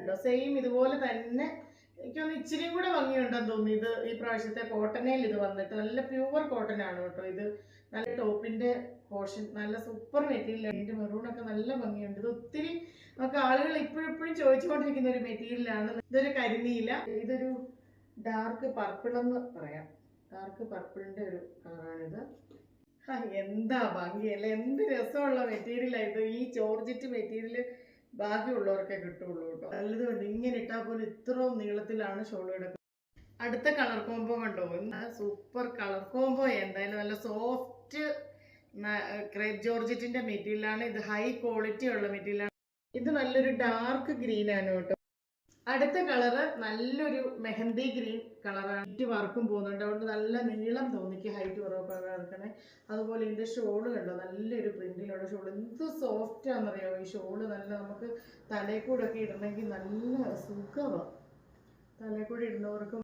കേട്ടോ. സെയിം ഇതുപോലെ തന്നെ എനിക്കൊന്ന് ഇച്ചിരിയും കൂടെ ഭംഗിയുണ്ടെന്ന് തോന്നി. ഇത് ഈ പ്രാവശ്യത്തെ കോട്ടനയിൽ ഇത് വന്നിട്ട് നല്ല പ്യുവർ കോട്ടൺ ആണ് കേട്ടോ. ഇത് നല്ല ടോപ്പിന്റെ പോർഷൻ നല്ല സൂപ്പർ മെറ്റീരിയൽ. അതിന്റെ മെറൂണൊക്കെ നല്ല ഭംഗിയുണ്ട്. ഇത് ഒത്തിരി നമുക്ക് ആളുകൾ ഇപ്പോഴും ചോദിച്ചുകൊണ്ടിരിക്കുന്ന ഒരു മെറ്റീരിയലാണ്. ഇതൊരു കരിനീല, ഇതൊരു ഡാർക്ക് പർപ്പിൾ എന്ന് പറയാം. ഡാർക്ക് പർപ്പിളിന്റെ ഒരു കളറാണിത്. എന്താ ഭംഗിയല്ലേ, എന്ത് രസമുള്ള മെറ്റീരിയലായിട്ട്. ഈ ജോർജറ്റ് മെറ്റീരിയൽ ബാക്കിയുള്ളവർക്കേ കിട്ടുള്ളൂ കേട്ടോ. നല്ലതുകൊണ്ട് ഇങ്ങനെ ഇട്ടാൽ പോലും ഇത്രയും നീളത്തിലാണ് ഷോൾ കിടക്കുന്നത്. അടുത്ത കളർ കോംബോ കണ്ടോ, സൂപ്പർ കളർ കോംബോ. എന്തായാലും നല്ല സോഫ്റ്റ് ക്രേപ്പ് ജോർജറ്റിന്റെ മെറ്റീരിയലാണ്. ഇത് ഹൈ ക്വാളിറ്റി ഉള്ള മെറ്റീരിയലാണ്. ഇത് നല്ലൊരു ഡാർക്ക് ഗ്രീൻ ആണ് കേട്ടോ. അടുത്ത കളറ് നല്ലൊരു മെഹന്തി ഗ്രീൻ കളറാണ്. ഹൈറ്റ് വർക്കും പോകുന്നുണ്ട്, അതുകൊണ്ട് നല്ല നീളം തോന്നിക്ക് ഹൈറ്റ് വർക്കണേ. അതുപോലെ ഇതിന്റെ ഷോള് കണ്ടോ, നല്ലൊരു പ്രിന്റിലുള്ള ഷോള്. എന്ത് സോഫ്റ്റ് ആണെന്നറിയാമോ ഈ ഷോള്. നല്ല നമുക്ക് തലയിൽ കൂടെ ഒക്കെ ഇടണമെങ്കിൽ നല്ല സുഖമാണ്. തലയിൽ കൂടെ ഇടുന്നവർക്കും